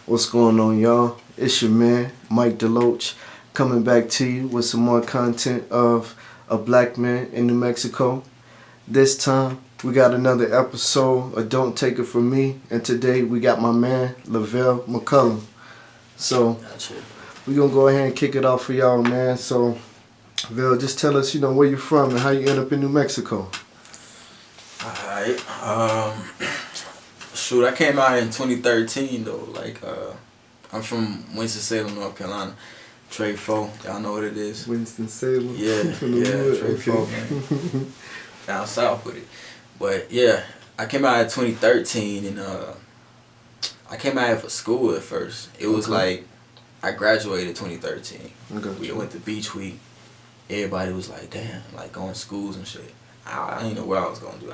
What's going on, y'all? It's your man, Mike Deloach, coming back to you with some more content of A Black Man in New Mexico. This time, we got another episode of Don't Take It From Me, and today we got my man, Lovelle McCollum. So, we're going to go ahead and kick it off for y'all, man. So, Vel, just tell us, where you from and how you end up in New Mexico. Alright, shoot, I came out in 2013 though. I'm from Winston-Salem, North Carolina. Trey 4, y'all know what it is. Winston-Salem? Yeah, Trey 4, man. Down south with it. But yeah, I came out in 2013 and I came out here for school at first. It was like, I graduated 2013. We went to Beach Week. Everybody was like, damn, like going to schools and shit. I didn't know what I was going to do.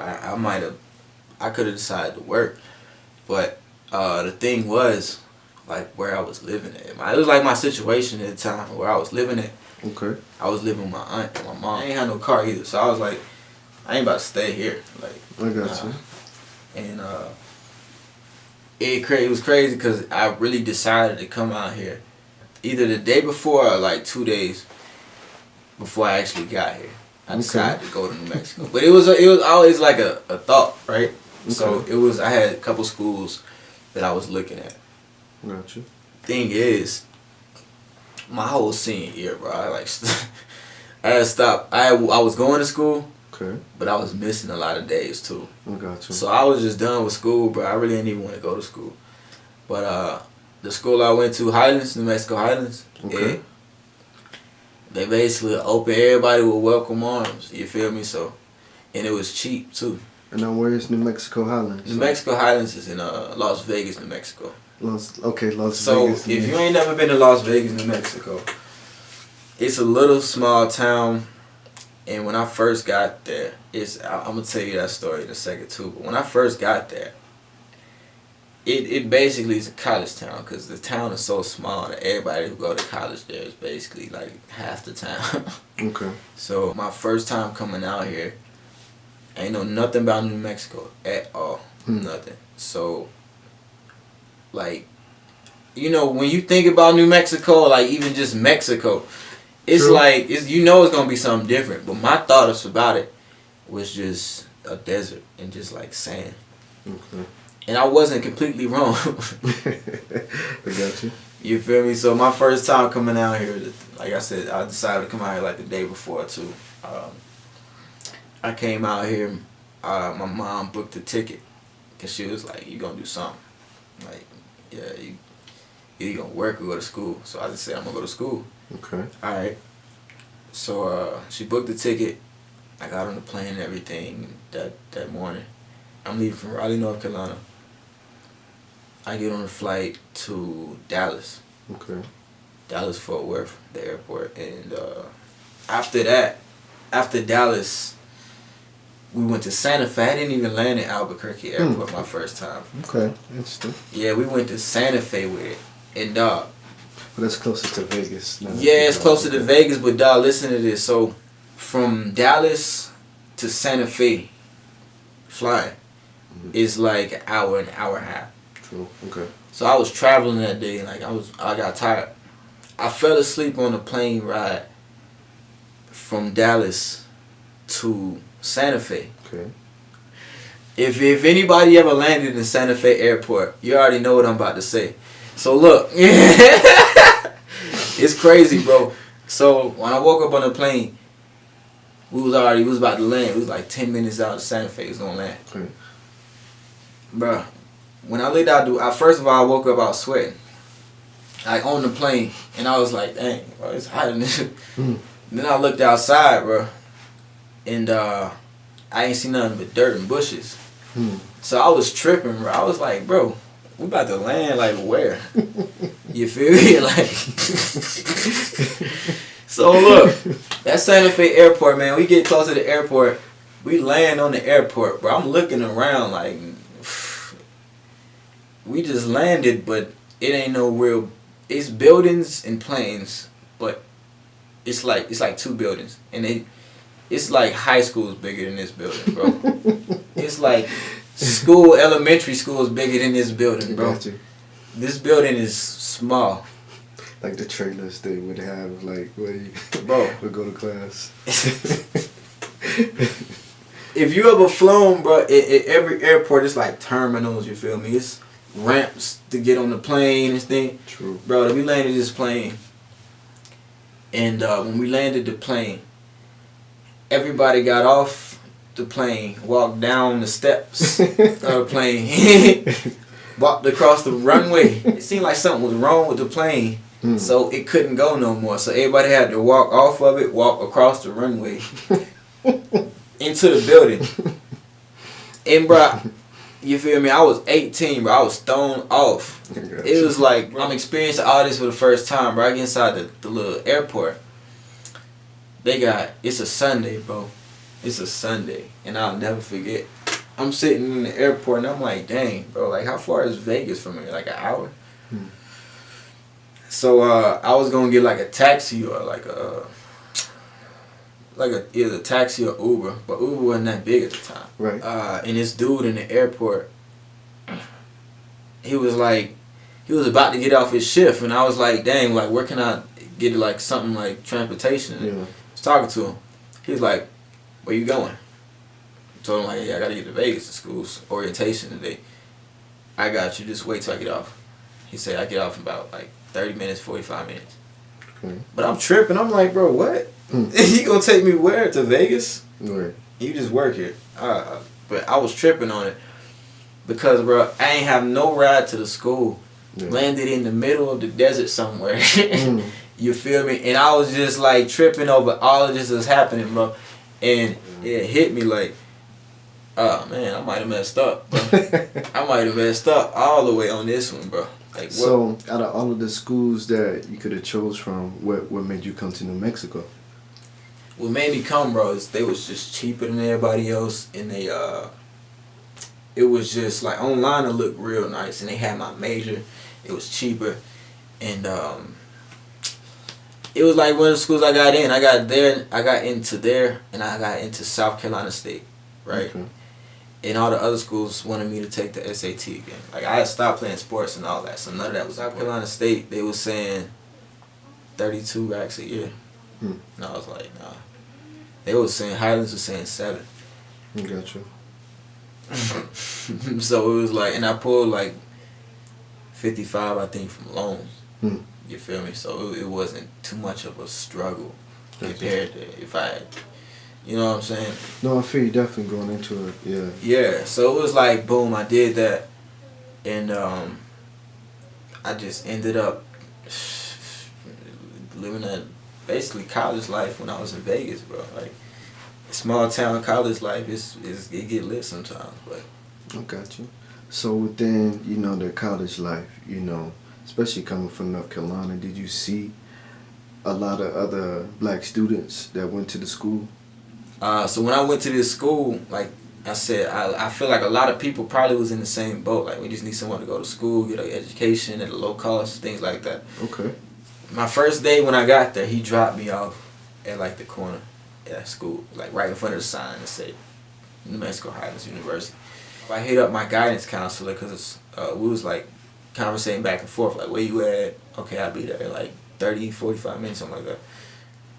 I could have decided to work. But the thing was, like, where I was living at. It was like my situation at the time where I was living at. Okay. I was living with my aunt and my mom. I ain't had no car either, so I was like, I ain't about to stay here. Like, I got you. And it was crazy because I really decided to come out here either the day before or like 2 days before I actually got here. I decided to go to New Mexico, but it was always like a thought, right? Okay. So I had a couple schools that I was looking at. Gotcha. Thing is, my whole senior year, bro, I had stopped. I was going to school, but I was missing a lot of days too. Gotcha. So I was just done with school, bro. I really didn't even want to go to school. But the school I went to, Highlands, New Mexico Highlands, they basically opened everybody with welcome arms. You feel me? So, and it was cheap too. And now where is New Mexico Highlands? New Mexico Highlands is in Las Vegas, New Mexico. Las Vegas. So if you ain't never been to Las Vegas, New Mexico, it's a little small town. And when I first got there, I'm gonna tell you that story in a second too. But when I first got there, it basically is a college town because the town is so small that everybody who go to college there is basically like half the town. Okay. So my first time coming out here, I ain't know nothing about New Mexico at all. Nothing. So, like, when you think about New Mexico, like even just Mexico, it's like, it's gonna be something different. But my thoughts about it was just a desert and just like sand. Okay. And I wasn't completely wrong. I got you. You feel me? So my first time coming out here, like I said, I decided to come out here like the day before too. I came out here, my mom booked a ticket because she was like, you gonna do something. Like, yeah, you gonna work or go to school. So I just said, I'm gonna go to school. Okay. Alright. So she booked the ticket. I got on the plane and everything that morning. I'm leaving from Raleigh, North Carolina. I get on a flight to Dallas. Okay. Dallas, Fort Worth, the airport. And after Dallas, we went to Santa Fe. I didn't even land at Albuquerque Airport my first time. Okay, interesting. Yeah, we went to Santa Fe with it. And but that's closer to Vegas. Yeah, it's closer to Vegas, but dog, listen to this. So, from Dallas to Santa Fe, flying, is like an hour and a half. True. Okay. So I was traveling that day, and I got tired. I fell asleep on the plane ride from Dallas to Santa Fe. Okay. If anybody ever landed in Santa Fe Airport, you already know what I'm about to say. So look, it's crazy, bro. So when I woke up on the plane, we was about to land. It was like 10 minutes out of Santa Fe. It was gonna land. Okay. Bro, when I laid out, first of all, I woke up, I was sweating, like on the plane, and I was like, dang, bro, it's hot in this. Then I looked outside, bro, and I ain't seen nothing but dirt and bushes. So I was tripping, bro. I was like, bro, we about to land, like where? You feel me? Like, So look, that Santa Fe airport, man, we get close to the airport, we land on the airport, bro. I'm looking around like, we just landed, but it ain't no real, it's buildings and planes, but it's like two buildings, and it's like high school is bigger than this building, bro. It's like elementary school is bigger than this building, bro. This building is small. Like the trailers they would have, like, where you would go to class. If you ever flown, bro, at every airport, it's like terminals, you feel me? It's ramps to get on the plane and thing. True. Bro, we landed this plane, and when we landed the plane, everybody got off the plane, walked down the steps of the plane, walked across the runway. It seemed like something was wrong with the plane. So it couldn't go no more. So everybody had to walk off of it, walk across the runway into the building. And bro, you feel me? I was 18, bro. I was thrown off. It was like, I'm experiencing all this for the first time, bro. I get inside the little airport. It's a Sunday, bro. It's a Sunday. And I'll never forget. I'm sitting in the airport and I'm like, dang, bro, like how far is Vegas from here? Like an hour? So I was gonna get like a taxi or either taxi or Uber, but Uber wasn't that big at the time. Right. And this dude in the airport, he was about to get off his shift, and I was like, dang, like where can I get like something like transportation? Yeah. I was talking to him. He was like, where you going? I told him like, yeah, I gotta get to Vegas to school's orientation today. I got you. Just wait till I get off. He said I get off in about like 30 minutes, 45 minutes. Okay. But I'm tripping. I'm like, bro, what? You gonna take me where? To Vegas? Right. You just work here. But I was tripping on it because, bro, I ain't have no ride to the school. Yeah. Landed in the middle of the desert somewhere. You feel me? And I was just like tripping over all of this that's happening, bro. And it hit me like, oh man, I might have messed up, bro. I might have messed up all the way on this one, bro. Like, what? So, out of all of the schools that you could have chose from, what made you come to New Mexico? What made me come, bro, is they was just cheaper than everybody else, and it was just like online it looked real nice, and they had my major. It was cheaper, and it was like one of the schools I got in. I got into there, and I got into South Carolina State, right? Okay. And all the other schools wanted me to take the SAT again. Like, I had stopped playing sports and all that, so none of that was South Carolina State. They was saying 32 racks a year. And I was like, nah. They was saying, Highlands was saying 7. Gotcha. So it was like, and I pulled like 55, I think, from loans. You feel me? So it wasn't too much of a struggle compared to if I had, you know what I'm saying? No, I feel you definitely going into it, yeah. Yeah, so it was like, boom, I did that. And I just ended up living that basically college life when I was in Vegas, bro. Like, small town college life, it get lit sometimes, but. I got you. So within, you know, the college life, you know, especially coming from North Carolina, did you see a lot of other black students that went to the school? So when I went to this school, like I said, I feel like a lot of people probably was in the same boat. Like, we just need someone to go to school, get an education at a low cost, things like that. Okay. My first day when I got there, he dropped me off at like the corner at school, like right in front of the sign that said New Mexico Highlands University. I hit up my guidance counselor because we was like conversating back and forth, like, where you at? Okay, I'll be there in like 30, 45 minutes, something like that.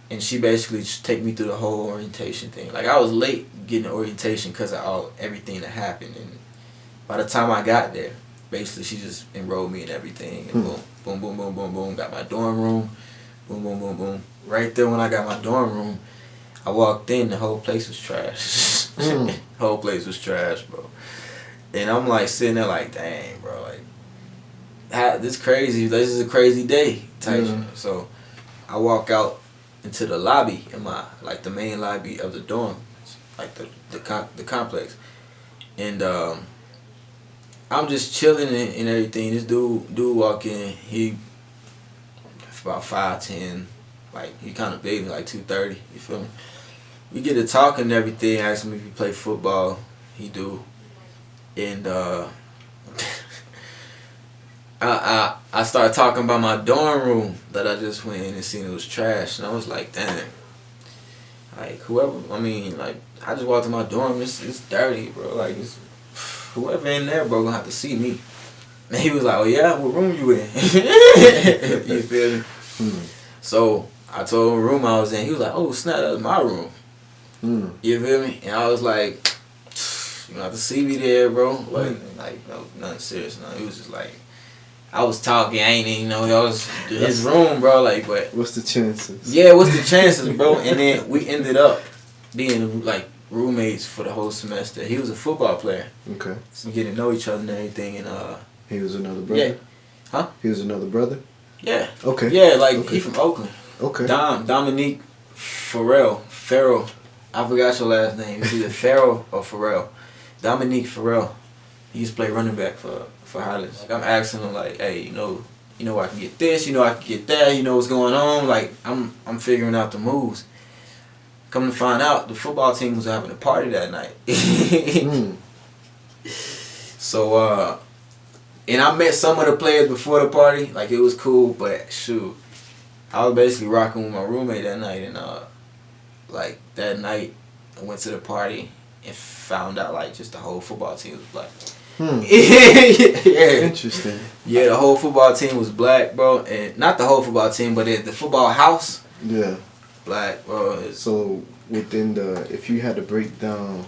And she basically just take me through the whole orientation thing. Like, I was late getting the orientation because of everything that happened. And by the time I got there, basically she just enrolled me in everything. And boom, boom, boom, boom, boom, boom. Got my dorm room. Boom, boom, boom, boom. Right there when I got my dorm room, I walked in, the whole place was trash. The whole place was trash, bro. And I'm like sitting there like, dang, bro, like, this crazy. This is a crazy day type shit. So I walk out into the lobby in my, like, the main lobby of the dorm, like the complex, and I'm just chilling and everything. This dude walk in. He about 5'10", Like, he kind of big, like 230. You feel me? We get to talking and everything. Ask him if he play football. He do. And I started talking about my dorm room that I just went in and seen it was trash, and I was like, damn. Like, whoever, I mean, like, I just walked in my dorm, it's dirty, bro. Like, whoever in there, bro, gonna have to see me. And he was like, oh yeah, what room you in? You feel me? So I told him what room I was in. He was like, oh snap, that's my room. You feel me? And I was like, you gonna have to see me there, bro. Like no, nothing serious. No, he was just like, I was talking, I ain't even know that was his room, bro. Like, but what's the chances? Yeah, what's the chances, bro? And then we ended up being like roommates for the whole semester. He was a football player. Okay. So we get to know each other and everything, and he was another brother. Yeah. Huh? He was another brother. Yeah. Okay. Yeah, like he from Oakland. Okay. Dominique Farrell. I forgot your last name. It's either Farrell or Farrell. Dominique Farrell. He used to play running back for Highlands. Like, I'm asking him like, hey, you know I can get this, I can get that, what's going on. Like, I'm figuring out the moves. Come to find out, the football team was having a party that night. So and I met some of the players before the party. Like, it was cool, but shoot, I was basically rocking with my roommate that night, and like that night I went to the party and found out like just the whole football team was black. Yeah. Interesting. Yeah, the whole football team was black, bro, and not the whole football team, but the football house. Yeah. Black, bro. So within if you had to break down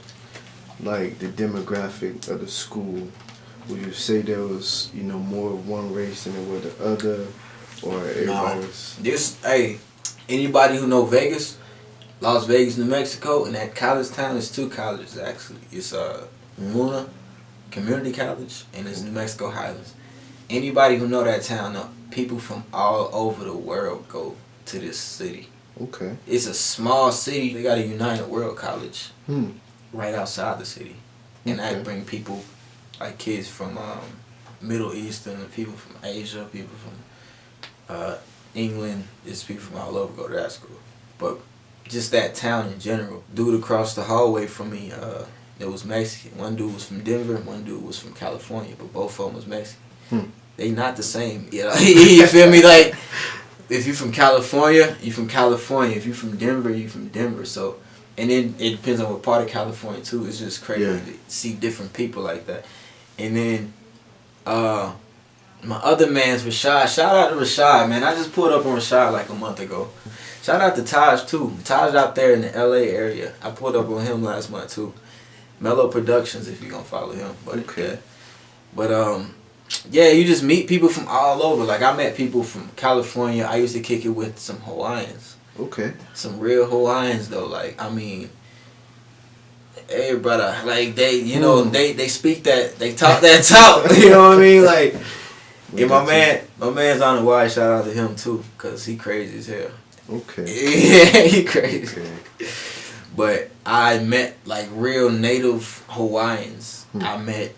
like the demographic of the school, would you say there was more of one race than there were the other, or everybody was? Anybody who know Vegas, Las Vegas, New Mexico, and that college town, is 2 colleges actually. It's Luna Community College, and it's New Mexico Highlands. Anybody who know that town, people from all over the world go to this city. Okay. It's a small city. They got a United World College right outside the city, and that bring people like kids from Middle Eastern, people from Asia, people from England. There's people from all over go to that school. But just that town in general. Dude across the hallway from me, it was Mexican. One dude was from Denver, one dude was from California, but both of them was Mexican. They not the same, you feel me? Like, if you from California, you from California. If you from Denver, you from Denver. So, and then it depends on what part of California too. It's just crazy to see different people like that. And then, my other man's Rashad. Shout out to Rashad, man. I just pulled up on Rashad like a month ago. Shout out to Taj too. Taj out there in the LA area. I pulled up on him last month too. Mellow Productions, if you gonna follow him. But okay. But yeah, you just meet people from all over. Like, I met people from California. I used to kick it with some Hawaiians. Okay. Some real Hawaiians though. Like, I mean, hey brother, like they speak that, they talk that talk. You know what I mean? Like, and my man's on Hawaii. Shout out to him too, cause he crazy as hell. Okay. Yeah, he crazy. Okay. But I met like real native Hawaiians. I met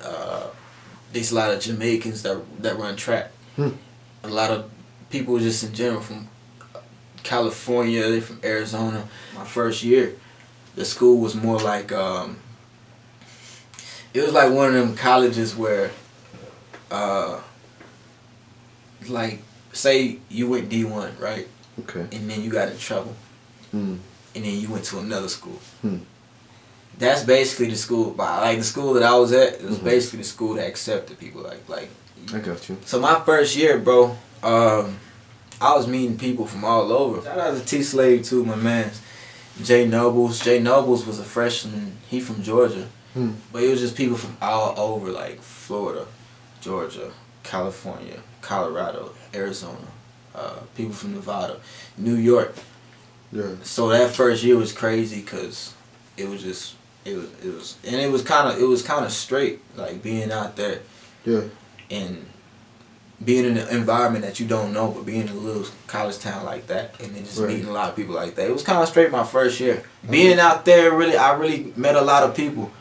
there's a lot of Jamaicans that run track. A lot of people just in general from California, they're from Arizona. My first year, the school was more like it was like one of them colleges where like, say you went D1, right? Okay. And then you got in trouble. And then you went to another school. That's basically the school. Like, the school that I was at, it was basically the school that accepted people. Like. I got you. So my first year, bro, I was meeting people from all over. Shout out to T Slave too, my man. Jay Nobles. Jay Nobles was a freshman. He from Georgia. But it was just people from all over, like Florida, Georgia, California, Colorado, Arizona. People from Nevada, New York. Yeah. So that first year was crazy because it was kind of straight, like being out there. Yeah. And being in an environment that you don't know, but being in a little college town like that, and then just meeting a lot of people like that. It was kind of straight my first year. Being out there, I really met a lot of people.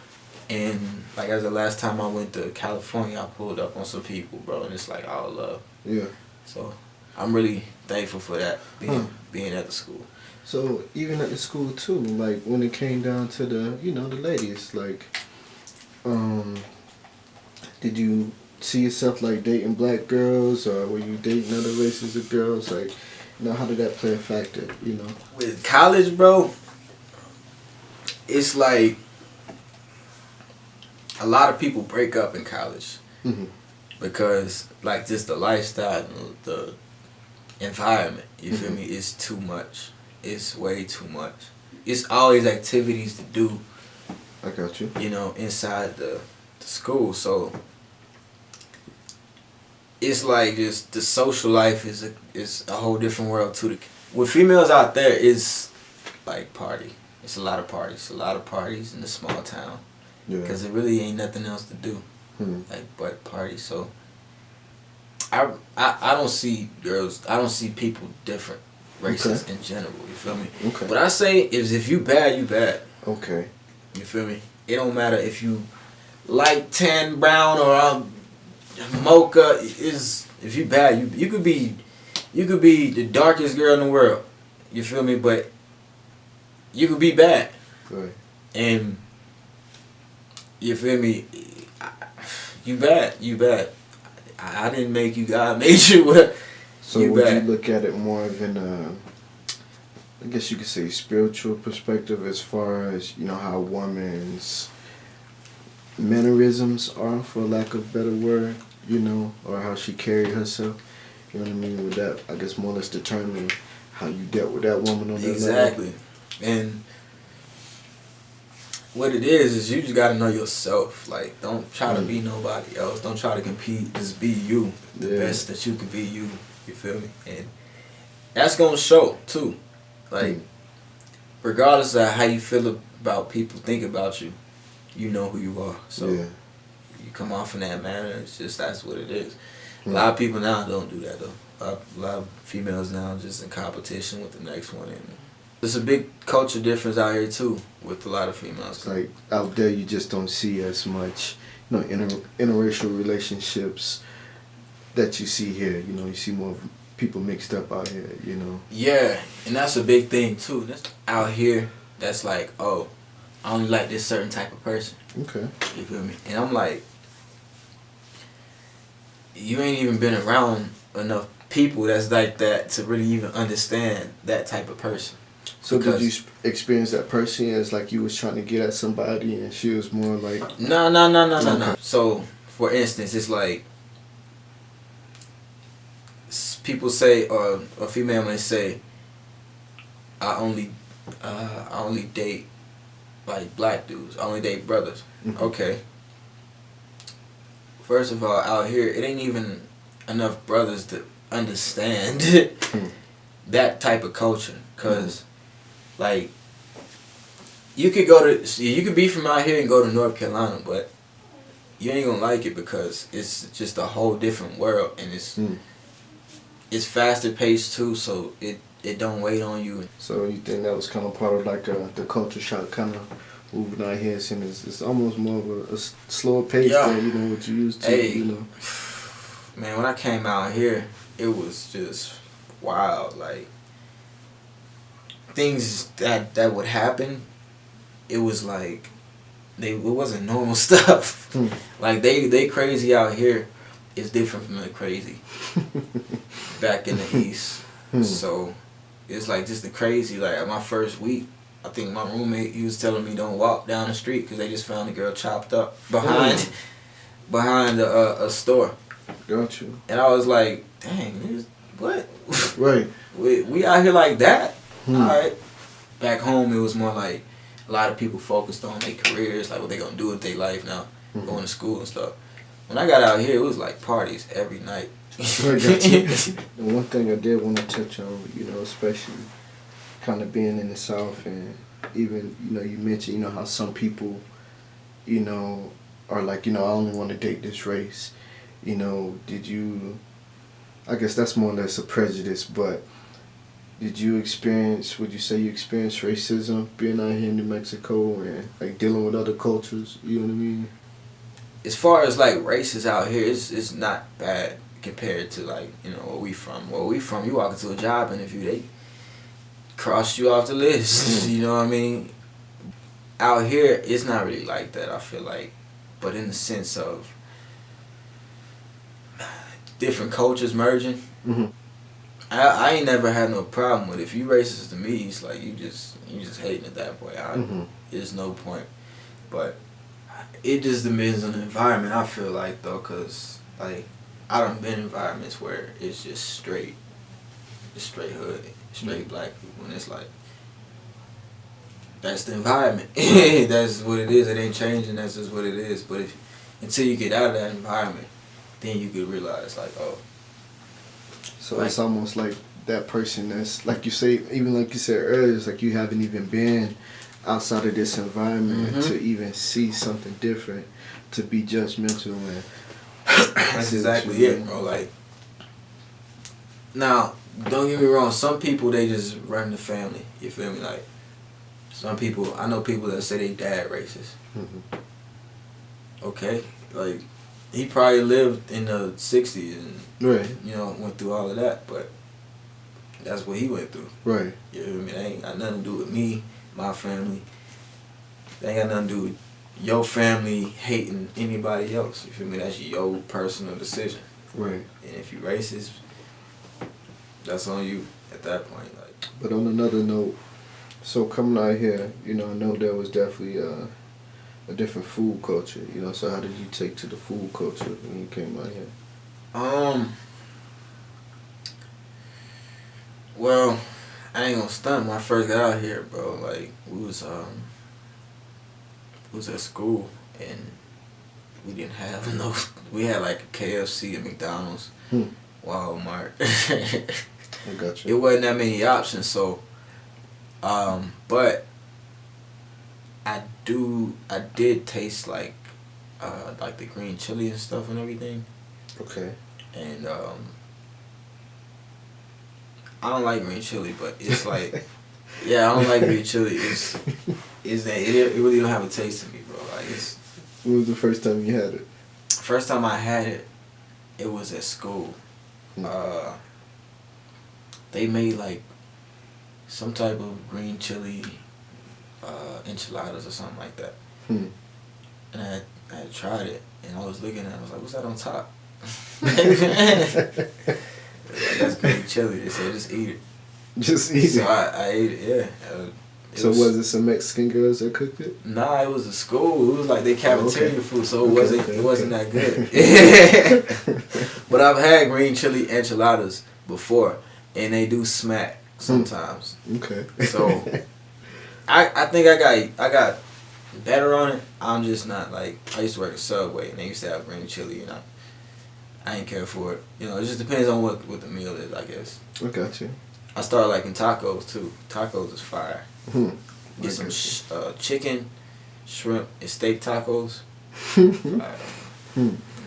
And like, as the last time I went to California, I pulled up on some people, bro, and it's like all love. Yeah. So I'm really thankful for that, being at the school. So even at the school too, like when it came down to the the ladies, like, did you see yourself like dating black girls, or were you dating other races of girls? Like, how did that play a factor? With college, bro, it's like a lot of people break up in college because like just the lifestyle, the environment. You feel me? It's too much. It's way too much. It's always activities to do. I got you. Inside the school. So it's like just the social life is a whole different world too. With females out there, it's like party. It's a lot of parties. A lot of parties in the small town. Yeah. Because there really ain't nothing else to do. Like but party. So I don't see girls. I don't see people different races in general. You feel me? Okay. What I say is if you bad, you bad. Okay. You feel me? It don't matter if you light tan, brown, or mocha. If you bad, you could be the darkest girl in the world. You feel me? But you could be bad. Right. And you feel me? You bad. You bad. I didn't make you. God made you. So you would bad. you look at it more of in I guess you could say spiritual perspective, as far as how a woman's mannerisms are, for lack of a better word, or how she carried herself. You know what I mean? Would that, I guess, more or less determine how you dealt with that woman on that level? Exactly. And what it is you just gotta know yourself. Like, don't try to be nobody else. Don't try to compete. Just be you. The best that you can be you. You feel me? And that's gonna show too. Like, regardless of how you feel about people think about you, you know who you are. So you come off in that manner. It's just that's what it is. A lot of people now don't do that though. A lot of females now just in competition with the next one, and there's a big culture difference out here too with a lot of females. It's like out there you just don't see as much, interracial relationships that you see here. You see more people mixed up out here. Yeah, and that's a big thing too. That's out here. That's like, oh, I only like this certain type of person. Okay. You feel me? And I'm like, you ain't even been around enough people that's like that to really even understand that type of person. So did you experience that person as like you was trying to get at somebody and she was more like... No. So, for instance, it's like, people say, or a female may say, I only date like black dudes. I only date brothers. Okay. First of all, out here, it ain't even enough brothers to understand that type of culture. Cause, like, you could be from out here and go to North Carolina, but you ain't gonna like it because it's just a whole different world, and it's faster paced too, so it don't wait on you. So you think that was kind of part of like the culture shock, kind of moving out here, saying it's almost more of a slower pace than what you used to. Hey, man, when I came out here, it was just wild. Like, things that would happen, it was like it wasn't normal stuff. Like they crazy out here is different from the crazy back in the East. So it's like just the crazy. Like my first week, I think my roommate, he was telling me don't walk down the street because they just found a girl chopped up behind a store. Got you. And I was like, dang, what? Right. We out here like that? Alright. Back home, it was more like a lot of people focused on their careers, like what they gonna do with their life now, going to school and stuff. When I got out here, it was like parties every night. The one thing I did want to touch on, especially kind of being in the South, and even, you mentioned, how some people, are like, I only want to date this race. Did you, I guess that's more or less a prejudice, but would you say you experienced racism being out here in New Mexico and like dealing with other cultures? You know what I mean? As far as like races out here, it's not bad compared to like, you know, where we from. Where we from, you walk into a job interview, they cross you off the list. You know what I mean? Out here, it's not really like that, I feel like. But in the sense of different cultures merging, I ain't never had no problem with it. If you racist to me, it's like you just hating at that point. There's no point. But it just depends on the environment, I feel like, though, because like I done been in environments where it's just straight hood, straight black people, and it's like, that's the environment. That's what it is. It ain't changing. That's just what it is. But until you get out of that environment, then you could realize, like, oh. So like, it's almost like that person that's, like you say, even like you said earlier, it's like you haven't even been outside of this environment to even see something different, to be judgmental. And that's exactly it, bro. Like, now, don't get me wrong. Some people, they just run the family. You feel me? Like, some people, I know people that say they dad racist. Okay, like, he probably lived in the 60s and, you know, went through all of that, but that's what he went through. Right. You know what I mean? It ain't got nothing to do with me, my family. It ain't got nothing to do with your family hating anybody else. You feel me? That's your personal decision. Right. And if you racist, that's on you at that point. Like. But on another note, so coming out here, you know, I know there was definitely a different food culture, you know, so how did you take to the food culture when you came out here? Well, I ain't gonna stunt. When I first got out here, bro, like, we was at school, and we didn't have no, we had like a KFC and McDonald's, Walmart. I got you. It wasn't that many options, so, but I did taste like the green chili and stuff and everything. Okay. And I don't like green chili, but it's like, yeah, I don't like green chili. It's that it really don't have a taste to me, bro. Like, it's. When was the first time you had it? First time I had it, it was at school. They made like some type of green chili enchiladas or something like that. And I had tried it, and I was looking at it, I was like, what's that on top? That's green chili. They said, just eat it. Just eat it? So I ate it, yeah. So was it some Mexican girls that cooked it? Nah, it was a school. It was like their cafeteria food, so it wasn't that good. But I've had green chili enchiladas before, and they do smack sometimes. Okay. So I think I got better on it. I'm just not like, I used to work at Subway, and they used to have green chili, and I ain't care for it. You know, it just depends on what the meal is, I guess. I got you. I started liking tacos too. Tacos is fire. Get some chicken, shrimp, and steak tacos. Fire.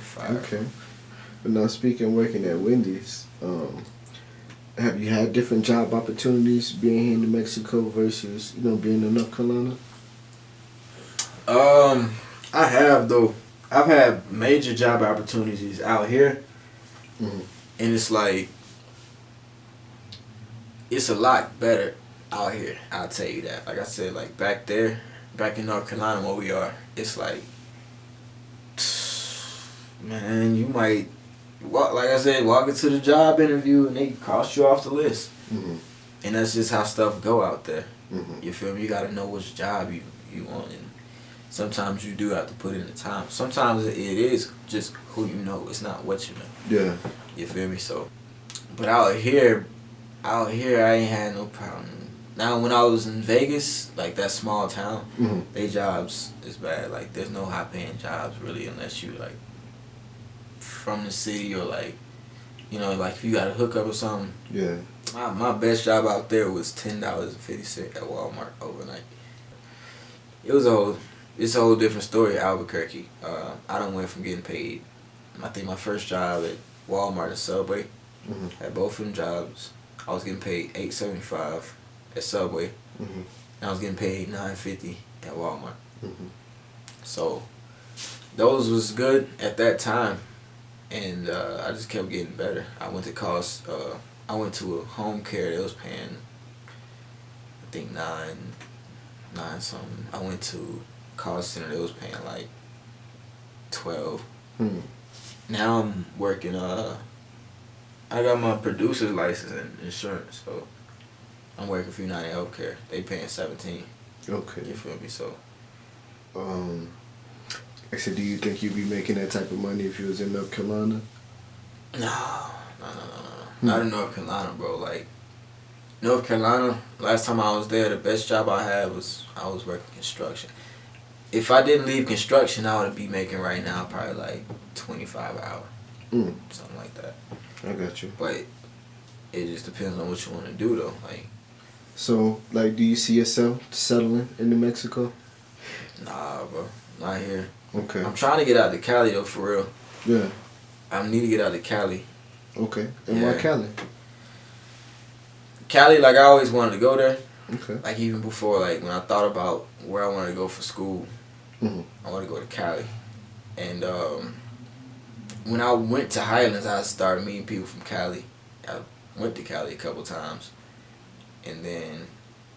Fire. Okay. But now, speaking working at Wendy's, have you had different job opportunities being here in New Mexico versus, you know, being in North Carolina? I have, though. I've had major job opportunities out here, and it's like, it's a lot better out here, I'll tell you that. Like I said, like back in North Carolina where we are, it's like, man, you might, like I said, walk into the job interview and they cross you off the list. And that's just how stuff go out there. You feel me? You gotta know which job you want, and sometimes you do have to put in the time. Sometimes it is just who you know, it's not what you know. Yeah. You feel me? So, but out here I ain't had no problem. Now, when I was in Vegas, like that small town, they jobs is bad. Like, there's no high-paying jobs, really, unless you, like, from the city or, like, you know, like, if you got a hookup or something. Yeah. My best job out there was $10.50 at Walmart overnight. It's a whole different story at Albuquerque. I done went from getting paid, I think my first job at Walmart and Subway, had both of them jobs, I was getting paid $8.75 at Subway, and I was getting paid $9.50 at Walmart. So those was good at that time, and I just kept getting better. I went to college. I went to a home care that was paying, I think nine something. I went to college center that was paying like 12. Now I'm working. I got my producer's license and insurance, so I'm working for United Healthcare. They paying 17. Okay. You feel me? So. I said, do you think you'd be making that type of money if you was in North Carolina? No. Not in North Carolina, bro. Like, North Carolina, last time I was there, the best job I had was I was working construction. If I didn't leave construction, I would be making right now probably like 25 an hour. Something like that. I got you. But it just depends on what you want to do, though. Like. So, like, do you see yourself settling in New Mexico? Nah, bro. Not here. Okay. I'm trying to get out to Cali, though, for real. Yeah. I need to get out to Cali. Okay. And why Cali? Cali, like, I always wanted to go there. Okay. Like, even before, like, when I thought about where I wanted to go for school, I wanted to go to Cali. And when I went to Highlands, I started meeting people from Cali. I went to Cali a couple times. And then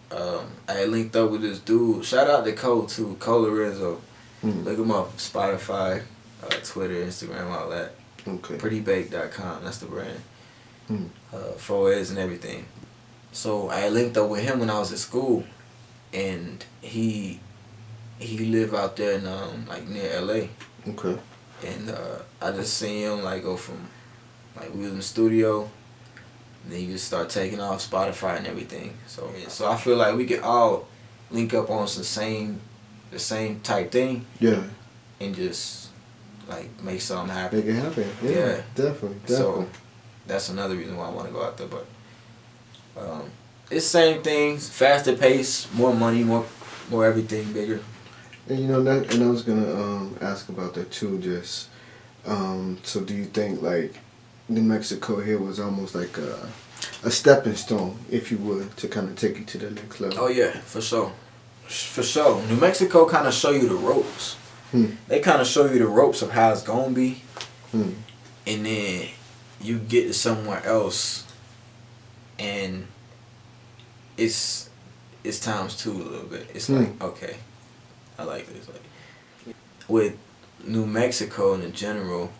I had linked up with this dude. Shout out to Cole, too. Cole Lorenzo. Look him up. Spotify, Twitter, Instagram, all that. Okay. Prettybake.com. That's the brand. Foes and everything. So I had linked up with him when I was at school. And he lived out there in, like, near LA. Okay. And I just seen him, like, go from, like, we was in the studio. And then you just start taking off Spotify and everything. So I feel like we could all link up on the same type thing. Yeah. And just like make something happen. Make it happen. Yeah. Definitely. So that's another reason why I want to go out there. But it's same things, faster pace, more money, more everything, bigger. And you know that, and I was gonna ask about that too. Just so do you think like New Mexico here was almost like a stepping stone, if you would, to kind of take you to the next level? Oh yeah, for sure. For sure. New Mexico kind of show you the ropes. They kind of show you the ropes of how it's going to be. And then you get to somewhere else and it's times two a little bit. It's like, okay, I like this. Like, with New Mexico in general,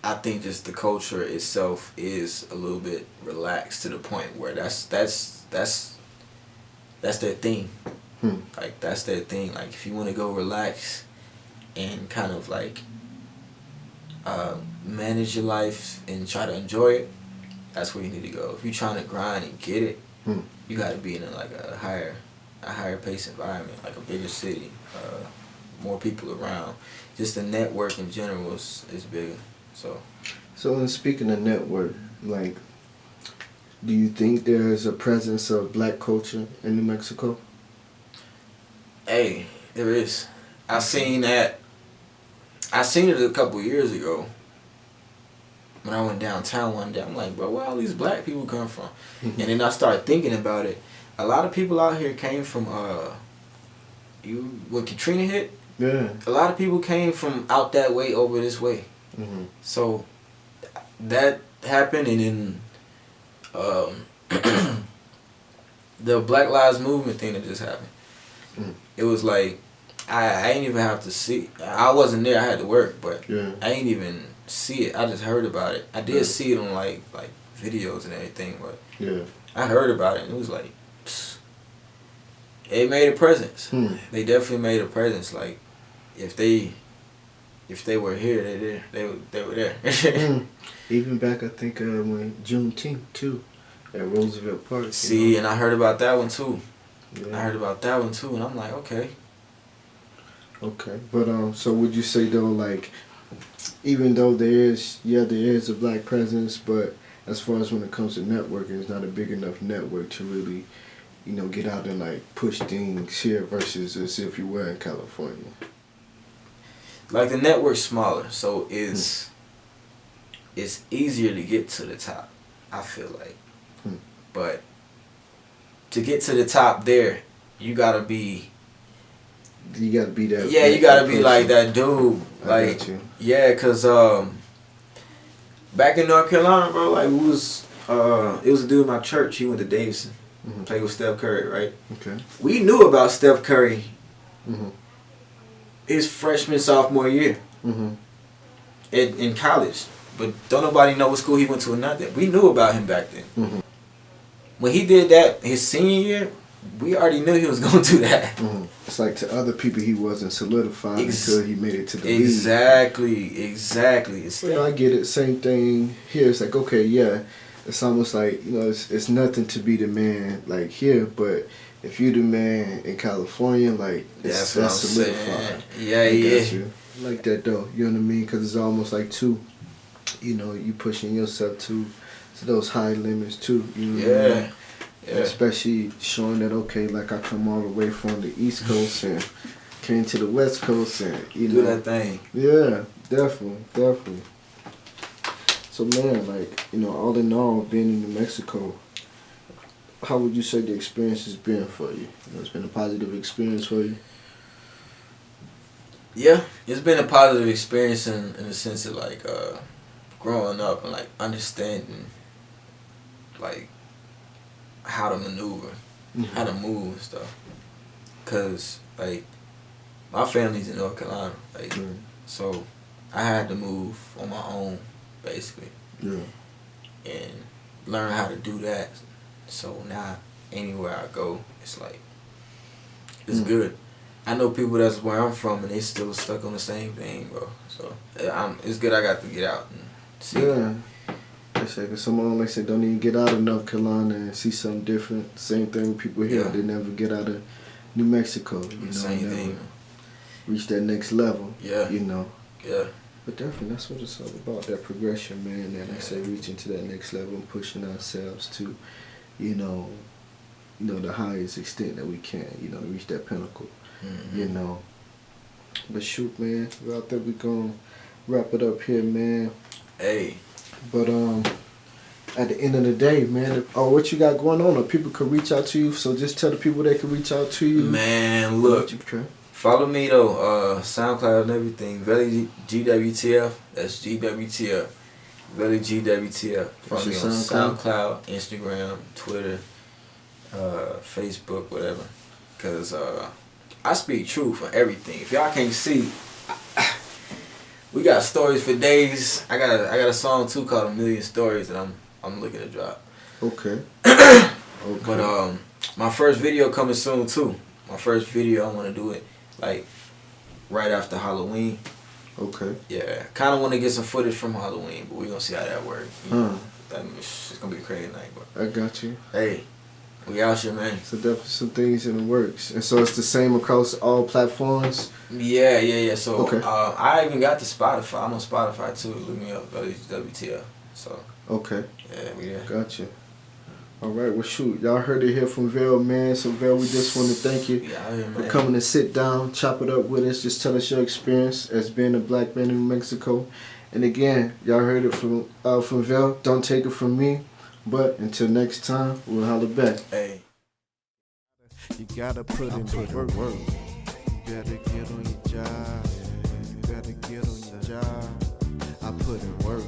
I think just the culture itself is a little bit relaxed to the point where that's their thing. Like, that's their thing. Like, if you want to go relax and kind of like manage your life and try to enjoy it, that's where you need to go. If you're trying to grind and get it, you got to be in a higher pace environment, like a bigger city, more people around. Just the network in general is bigger. So in speaking of network, like, do you think there's a presence of black culture in New Mexico? Hey, there is. I seen it a couple years ago when I went downtown one day. I'm like, bro, where all these black people come from? And then I started thinking about it. A lot of people out here came from when Katrina hit. Yeah. A lot of people came from out that way over this way. So that happened, and then the Black Lives Movement thing that just happened. It was like I ain't even have to see. I wasn't there. I had to work, but I ain't even see it. I just heard about it. I did see it on like videos and everything, but I heard about it, and it was like it made a presence. They definitely made a presence. Like if they were here, they were there. Even back, I think, when Juneteenth, too, at Roosevelt Park. See, and I heard about that one, too. I heard about that one, too, and I'm like, okay. Okay, but, so would you say, though, like, even though there is a black presence, but as far as when it comes to networking, it's not a big enough network to really, get out and, like, push things here versus as if you were in California? Like, the network's smaller, so it's easier to get to the top, I feel like. But to get to the top there, you gotta be that. Yeah, you gotta be like that dude. I got you. Yeah, cause back in North Carolina, bro, like we was it was a dude in my church. He went to Davidson, played with Steph Curry, right? Okay. We knew about Steph Curry Mm-hmm. his freshman sophomore year in college, but don't nobody know what school he went to or nothing. We knew about him back then. Mm-hmm. When he did that his senior year, we already knew he was going to do that. Mm-hmm. It's like to other people he wasn't solidified until he made it to the league. Exactly. It's I get it. Same thing here. It's like, okay, yeah, it's almost like, it's nothing to be the man like here, but if you the man in California, like that's solidified. Yeah. You. I like that though. You know what I mean? Because it's almost like two. You pushing yourself to those high limits too. You know what I mean? Yeah. Especially showing that, okay, like I come all the way from the East Coast and came to the West Coast and do that thing. Yeah, definitely. So man, like, all in all, being in New Mexico, how would you say the experience has been for you? It's been a positive experience for you? Yeah, it's been a positive experience in the sense of like growing up and like understanding like how to maneuver, how to move and stuff. Cause like my family's in North Carolina, like so I had to move on my own basically. Yeah. And learn how to do that. So now anywhere I go, it's like it's good. I know people that's where I'm from and they still stuck on the same thing, bro. So it's good I got to get out and see. Yeah. Cause someone like said don't even get out of North Carolina and see something different. Same thing with people here. They never get out of New Mexico. Same thing. Reach that next level. Yeah. Yeah. But definitely that's what it's all about. That progression, man. And like I say, reaching to that next level and pushing ourselves to, the highest extent that we can. To reach that pinnacle. But shoot, man. I think we're gonna wrap it up here, man. Hey. But at the end of the day, man, what you got going on, or people could reach out to you, so just tell the people they can reach out to you. Man, look, follow me though, SoundCloud and everything, velliegwtf, that's GWTF, velliegwtf. Follow me on SoundCloud, Instagram, Twitter, Facebook, whatever, cause I speak truth for everything. If y'all can't see, we got stories for days. I got a song too called A Million Stories that I'm looking to drop. Okay. But my first video coming soon too. My first video, I want to do it like right after Halloween. Okay. Yeah, kind of want to get some footage from Halloween, but we gonna see how that works. It's gonna be a crazy night. But I got you. Hey, we out here, man. So definitely some things in the works, and so it's the same across all platforms. Yeah. So I even got to Spotify. I'm on Spotify too. Look me up, WTF. So okay. Yeah, we there. Gotcha. All right, well shoot, y'all heard it here from Vel, man. So Vel, we just want to thank you for coming to sit down, chop it up with us, just tell us your experience as being a black man in New Mexico. And again, y'all heard it from Vel. Don't take it from me. But until next time, we'll holler back. Hey. You gotta put in the work. You better get on your job. You better get on your job. I put in work.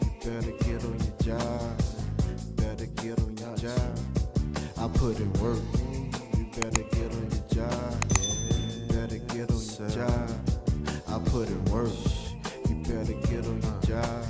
You better get on your job. You better get on your job. I put in work. You better get on your job. You better get on your job. I put in work. You better get on your job.